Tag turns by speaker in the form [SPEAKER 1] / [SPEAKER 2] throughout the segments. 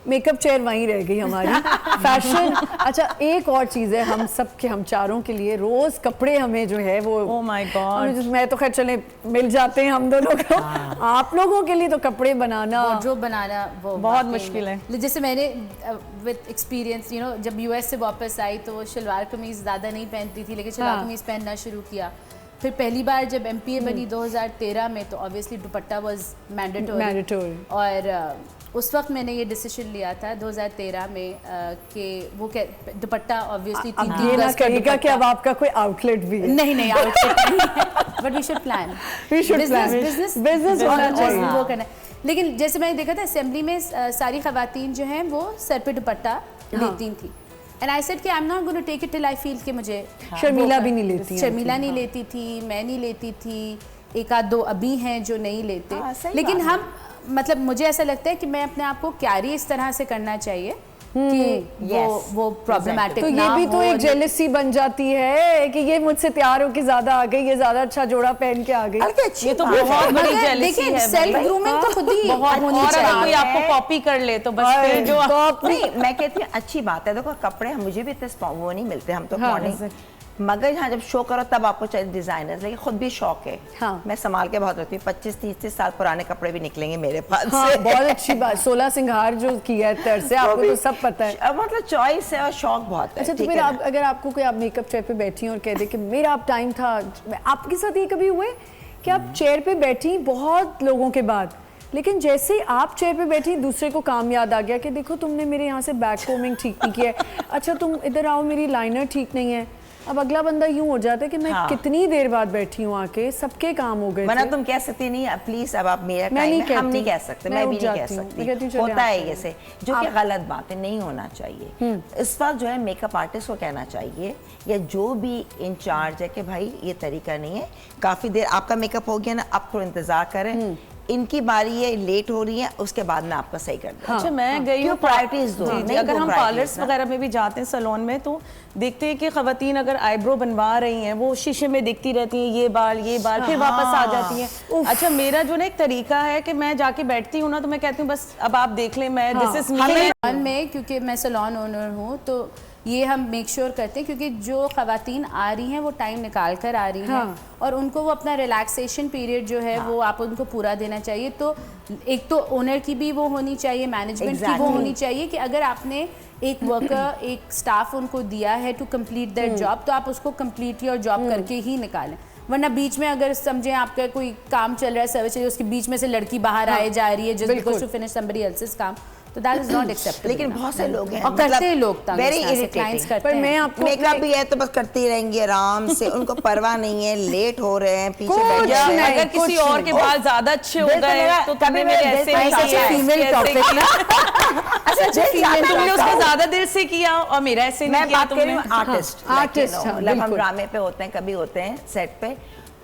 [SPEAKER 1] Makeup chair वहीं रह गई हमारी। फैशन, अच्छा एक और चीज़ है हम सब के, हम चारों के लिए रोज़ कपड़े हमें जो है वो,
[SPEAKER 2] ओह माय गॉड,
[SPEAKER 1] मैं तो खैर चले मिल जाते हैं हम दोनों को, आप लोगों के लिए तो कपड़े बनाना,
[SPEAKER 3] जो बनाना वो
[SPEAKER 2] बहुत मुश्किल है।
[SPEAKER 3] जैसे मैंने विद एक्सपीरियंस जब यूएस से वापस आई तो वो शलवार कमीज़ ज़्यादा नहीं पहनती थी, लेकिन शलवार कमीज़ पहनना शुरू किया। फिर पहली बार जब एमपीए बनी 2013 में तो ऑब्वियसली दुपट्टा वाज मैंडेटरी, और उस वक्त मैंने ये डिसीजन लिया था 2013 में कि वो दुपट्टा ऑब्वियसली 3
[SPEAKER 1] गज का कहेगा कि अब आपका कोई आउटलेट भी है।
[SPEAKER 3] नहीं आउटलेट नहीं है, but we should plan, business होना चाहिए, वो करना। लेकिन जैसे मैंने देखा था असेंबली में सारी खवातीन जो हैं वो सर पे दुपट्टा लेती थी, एंड आई सेड कि I am not going to take it till I feel कि मुझे
[SPEAKER 1] शर्मिला भी नहीं लेती,
[SPEAKER 3] शर्मिला नहीं लेती थी, मैं नहीं लेती थी, एक आध दो अभी हैं जो नहीं लेते, लेकिन हम मतलब मुझे ऐसा लगता है कि मैं अपने आप को कैरी इस तरह से करना चाहिए कि वो प्रॉब्लमैटिक
[SPEAKER 1] तो ये भी तो एक जेलसी बन जाती है कि ये मुझसे तैयार होके ज्यादा आ गई, ये ज्यादा अच्छा जोड़ा पहन के आ गई,
[SPEAKER 2] ये तो बहुत बड़ी जेलसी है।
[SPEAKER 3] सेल्फ ग्रूमिंग तो खुद ही
[SPEAKER 2] बहुत होनी चाहिए, और अगर कोई आपको कॉपी कर ले तो बस फिर जो
[SPEAKER 4] नहीं, मैं कहती हूँ अच्छी बात है। देखो कपड़े मुझे भी इतने वो नहीं मिलते, हम तो मॉर्निंग, मगर हाँ जब शो करो तब आपको चाहिए डिजाइनर्स, लेकिन खुद भी शौक है।
[SPEAKER 1] हाँ।
[SPEAKER 4] मैं संभाल के बहुत रखती हूँ, 25-30 साल पुराने कपड़े भी निकलेंगे मेरे पास।
[SPEAKER 1] हाँ, बहुत अच्छी बात, 16 सिंगार जो किया है तर से, आपको तो सब पता है।
[SPEAKER 4] मतलब चॉइस है और शौक बहुत है।
[SPEAKER 1] अच्छा, तो फिर आप अगर आपको कोई, आप मेकअप चेयर पे बैठी हैं और कह दे कि मेरा अब टाइम था, आपके साथ ये कभी हुए कि आप चेयर पे बैठी बहुत लोगों के बाद, लेकिन जैसे आप चेयर पे बैठी दूसरे को काम याद आ गया कि देखो तुमने मेरे यहाँ से बैक कोमिंग ठीक नहीं किया है, अच्छा तुम इधर आओ मेरी लाइनर ठीक नहीं है, अब अगला बंदा यूं हो जाता है कि मैं कितनी देर बाद बैठी हूँ आके, सबके काम हो गए
[SPEAKER 4] वरना तुम कह सकती नहीं प्लीज अब आप मेरा टाइम है, हम नहीं कह सकते, मैं भी नहीं कह सकती, होता है जैसे, जो कि गलत बात है, नहीं होना चाहिए। इस वक्त जो है मेकअप आर्टिस्ट को कहना चाहिए या जो भी इंचार्ज है कि भाई ये तरीका नहीं है, काफी देर आपका मेकअप हो गया ना, अब थोड़ा इंतजार करें, इनकी बारी है, लेट हो रही है, उसके बाद मैं आपका सही कर दूँ।
[SPEAKER 2] अच्छा, मैं गई हूँ,
[SPEAKER 4] प्रायोरिटीज दो।
[SPEAKER 2] अगर हम पार्लर्स वगैरह में भी जाते हैं सैलून में तो देखते हैं कि खवातीन अगर आईब्रो बनवा रही हैं वो शीशे में देखती रहती हैं ये बाल फिर वापस आ जाती हैं। अच्छा, मेरा जो ना एक तरीका है कि मैं जाके बैठती हूँ ना तो मैं कहती हूँ बस अब आप देख लें, मैं दिस इज मी।
[SPEAKER 3] में क्योंकि मैं सैलून ओनर हूँ तो ये हम मेक श्योर करते हैं, क्योंकि जो खवातीन आ रही हैं वो टाइम निकाल कर आ रही हैं और उनको वो अपना रिलैक्सेशन पीरियड जो है वो आप उनको पूरा देना चाहिए। तो एक तो ओनर की भी वो होनी चाहिए, मैनेजमेंट की वो होनी चाहिए कि अगर आपने एक वर्कर, एक स्टाफ उनको दिया है टू कंप्लीट दैट जॉब, तो आप उसको कंप्लीट योर जॉब करके ही निकालें। वरना बीच में अगर समझें आपका कोई काम चल रहा है सर्विस, उसके बीच में से लड़की बाहर आए जा रही है just because to finish somebody else's काम, तो दैट इज नॉट एक्सेप्टेबल।
[SPEAKER 4] लेकिन बहुत से लोग हैं
[SPEAKER 3] और करते हैं लोग,
[SPEAKER 4] वेरी इरिटेटिंग,
[SPEAKER 1] पर मैं आपको
[SPEAKER 4] मेकअप भी है तो बस करती रहेंगी आराम से, उनको परवाह नहीं है, लेट हो रहे हैं, पीछे बैठ जा रहे हैं।
[SPEAKER 2] अगर किसी और के बाल ज्यादा अच्छे हो गए तो तुमने मेरे ऐसे
[SPEAKER 1] फीमेल टॉपिक ना,
[SPEAKER 2] तुमने उसको ज्यादा देर से किया और मेरा ऐसे नहीं किया।
[SPEAKER 4] मैं बात कर रही हूँ आर्टिस्ट,
[SPEAKER 1] मतलब
[SPEAKER 4] हम ड्रामे पे होते हैं, कभी होते हैं सेट पे,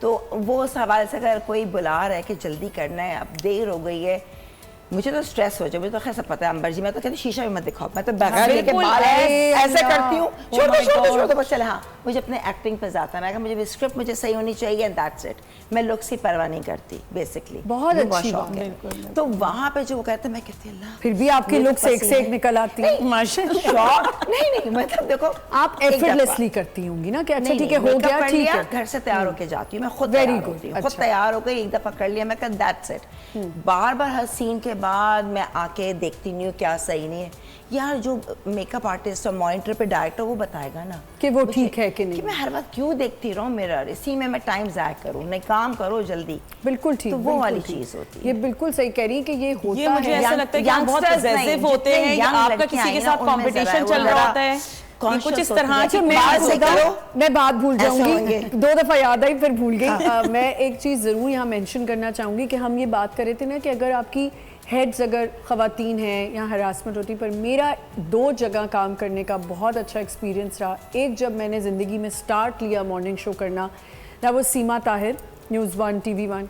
[SPEAKER 4] तो वो उस हवाले से अगर कोई बुला रहा है कि जल्दी करना है, अब देर हो गई है, मुझे तो स्ट्रेस हो जाए, मुझे तो खैर सब पता है अंबर जी, मैं तो कहती शीशा भी मत दिखाओ, मैं तो बगैर के बाल ऐसे करती हूँ, छोड़ दो बस चले। हाँ, मुझे अपने एक्टिंग पे जाता है, मैं मुझे स्क्रिप्ट मुझे सही होनी चाहिए एंड दैट्स इट, मैं लुक्स की परवाह नहीं करती बेसिकली।
[SPEAKER 1] बहुत अच्छी बात है।
[SPEAKER 4] तो वहाँ पे जो वो कहते हैं, मैं कहती हूँ अल्लाह,
[SPEAKER 1] फिर भी आपकी लुक्स एक से एक निकल आती है
[SPEAKER 4] माशाल्लाह। नहीं मतलब देखो
[SPEAKER 1] आप एफर्टलेसली करती होंगी ना कि अच्छा ठीक है हो गया, ठीक है,
[SPEAKER 4] घर से तैयार होके जाती हूँ मैं, खुद तैयार होती हूँ, खुद तैयार हो गई, एक दफा कर लिया, मैं कहती दैट्स इट। बार बार हर सीन के बाद मैं आके देखती नहीं हूँ क्या सही नहीं है यार, जो मेकअप आर्टिस्ट और मॉनिटर पे डायरेक्टर वो बताएगा ना
[SPEAKER 1] कि वो ठीक है कि नहीं,
[SPEAKER 4] कि मैं हर वक्त क्यों देखती रहूं मिरर, इसी में मैं टाइम जाया करूं, नहीं काम करो जल्दी।
[SPEAKER 1] बिल्कुल ठीक,
[SPEAKER 4] तो वो वाली चीज होती है।
[SPEAKER 1] ये बिल्कुल सही कह रही है कि ये होता
[SPEAKER 2] है। मुझे ऐसा लगता है कि हम बहुत पॉजिटिव होते हैं, आपका किसी के साथ कंपटीशन चल रहा होता है कुछ इस तरह की,
[SPEAKER 1] मैं बात भूल जाऊंगी, 2 दफा याद आई फिर भूल गई। मैं एक चीज जरूर यहाँ मेंशन करना चाहूंगी कि हम ये बात कर रहे थे ना कि अगर आपकी हेड्स अगर ख़वातीन हैं या हरासमेंट होती, पर मेरा 2 जगह काम करने का बहुत अच्छा एक्सपीरियंस रहा। एक जब मैंने ज़िंदगी में स्टार्ट लिया मॉर्निंग शो करना, that was Seema Tahir, news 1 TV 1।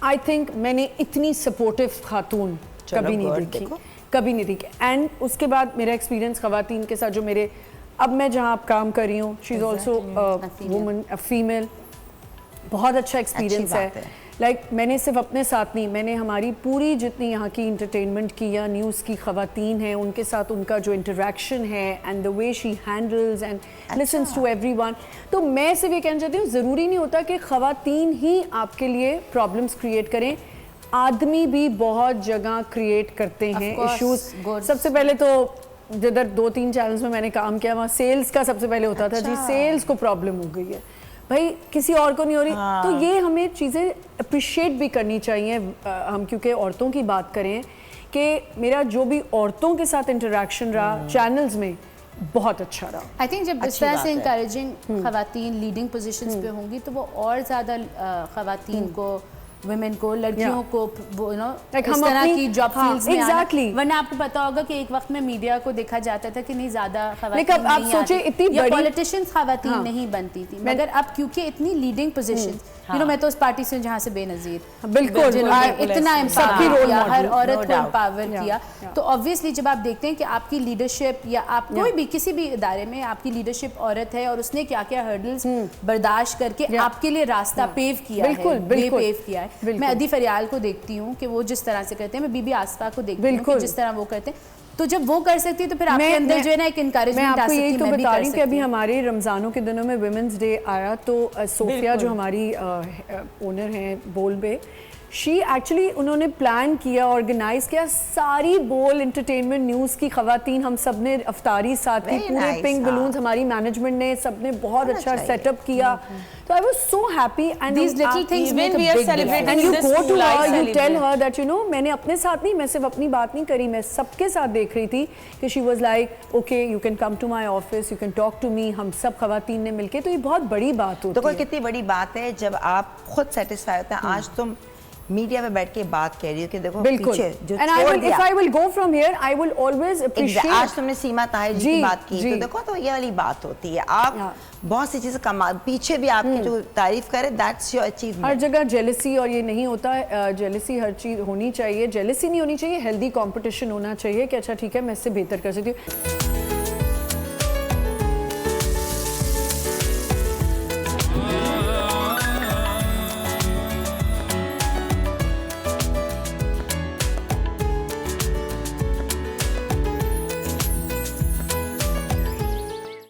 [SPEAKER 1] I think मैंने इतनी सपोर्टिव खातून कभी नहीं देखी, कभी नहीं देखी। एंड उसके बाद मेरा एक्सपीरियंस ख़वातीन के साथ जो मेरे, अब मैं जहाँ आप काम कर रही हूँ, she is also woman, female, बहुत अच्छा एक्सपीरियंस है। लाइक मैंने सिर्फ अपने साथ नहीं, मैंने हमारी पूरी जितनी यहाँ की इंटरटेनमेंट की या न्यूज़ की ख़वातीन हैं उनके साथ उनका जो इंटरेक्शन है and the way she handles and listens to everyone, तो मैं सिर्फ ये कहना चाहती हूँ ज़रूरी नहीं होता कि ख़वातीन ही आपके लिए प्रॉब्लम्स क्रिएट करें, आदमी भी बहुत जगह क्रिएट करते हैं इश्यूज। सबसे पहले तो जिधर 2-3 चैनल्स में मैंने काम किया वहाँ सेल्स का सबसे पहले होता था जी, सेल्स को प्रॉब्लम हो गई है भाई, किसी और को नहीं हो रही। तो ये हमें चीज़ें अप्रिशिएट भी करनी चाहिए। हम क्योंकि औरतों की बात करें कि मेरा जो भी औरतों के साथ इंटरेक्शन रहा चैनल्स में बहुत अच्छा रहा।
[SPEAKER 3] आई थिंक जब इस तरह से इंकरेजिंग खवातीन लीडिंग पोजीशंस पे होंगी तो वो और ज़्यादा खवातीन को, वुमेन को, लड़कियों को यू नो इस तरह की जॉब फील्ड्स में
[SPEAKER 1] exactly.
[SPEAKER 3] वरना आपको पता होगा कि एक वक्त में मीडिया को देखा जाता था कि नहीं ज़्यादा खवातीन
[SPEAKER 1] लेकिन आप सोचे इतनी बड़ी
[SPEAKER 3] पॉलिटिशियंस खवातीन नहीं बनती थी, मगर अब क्योंकि इतनी लीडिंग पोजीशंस, यू नो मैं तो उस पार्टी से जहाँ से बेनज़ीर
[SPEAKER 1] बिल्कुल
[SPEAKER 3] इतना
[SPEAKER 1] सबकी रोल
[SPEAKER 3] एम्पावर हर
[SPEAKER 1] मॉडल,
[SPEAKER 3] औरत को एम्पावर किया, तो ऑब्वियसली जब आप देखते हैं कि आपकी लीडरशिप या आप कोई भी किसी भी इदारे में आपकी लीडरशिप औरत है और उसने क्या क्या हर्डल्स बर्दाश्त करके आपके लिए रास्ता पेव किया है, वे पेव किया है। मैं अदी फरियाल को देखती हूँ कि वो जिस तरह से करते हैं, मैं बीबी आसफा को देखती हूँ कि जिस तरह वो करते हैं, तो जब वो कर सकती है तो फिर आपके अंदर जो है ना एक इनकरेजमेंट आ सकती है।
[SPEAKER 1] मैं आपको यही तो बता रही हूँ कि अभी हमारे रमज़ानों के दिनों में वुमेंस डे आया तो सोफिया जो हमारी ओनर हैं बोल पे, शी एक्चुअली उन्होंने प्लान किया, ऑर्गेनाइज किया, सारी बोल इंटरटेनमेंट न्यूज़ की खवातीन हम सब ने अफ्तारी साथ की, पूरे पिंक बलून्स हमारी मैनेजमेंट ने सबने बहुत अच्छा सेटअप किया, तो I was so happy and
[SPEAKER 3] these little things make a big difference.
[SPEAKER 1] and you go to her, you tell her that you know मैंने अपने साथ नहीं, मैं सिर्फ अपनी बात नहीं करी, मैं सबके साथ देख रही थी कि she was like okay you can come to my office, you can talk to me, हम सब खवातीन ने मिलके, तो ये बहुत बड़ी बात होती है।
[SPEAKER 4] तो कोई कितनी बड़ी बात है जब आप खुद सेटिस्फाई होते हैं। आज तुम मीडिया में बैठ के बात कह रही हो कि देखो पीछे जो छोड़ दिया।
[SPEAKER 1] If I will go from here, I will always appreciate.
[SPEAKER 4] आज तुमने सीमा ताहिर जी की बात की, तो देखो तो ये वाली बात होती है, आप बहुत सी चीजें कमाल, पीछे भी आपकी जो तारीफ करे, दैट्स योर अचीवमेंट।
[SPEAKER 1] हर जगह जेलसी और ये नहीं होता, जेलसी हर चीज होनी चाहिए, जेलसी नहीं होनी चाहिए, हेल्दी कंपटीशन होना चाहिए कि अच्छा ठीक है मैं इससे बेहतर कर सकती हूँ।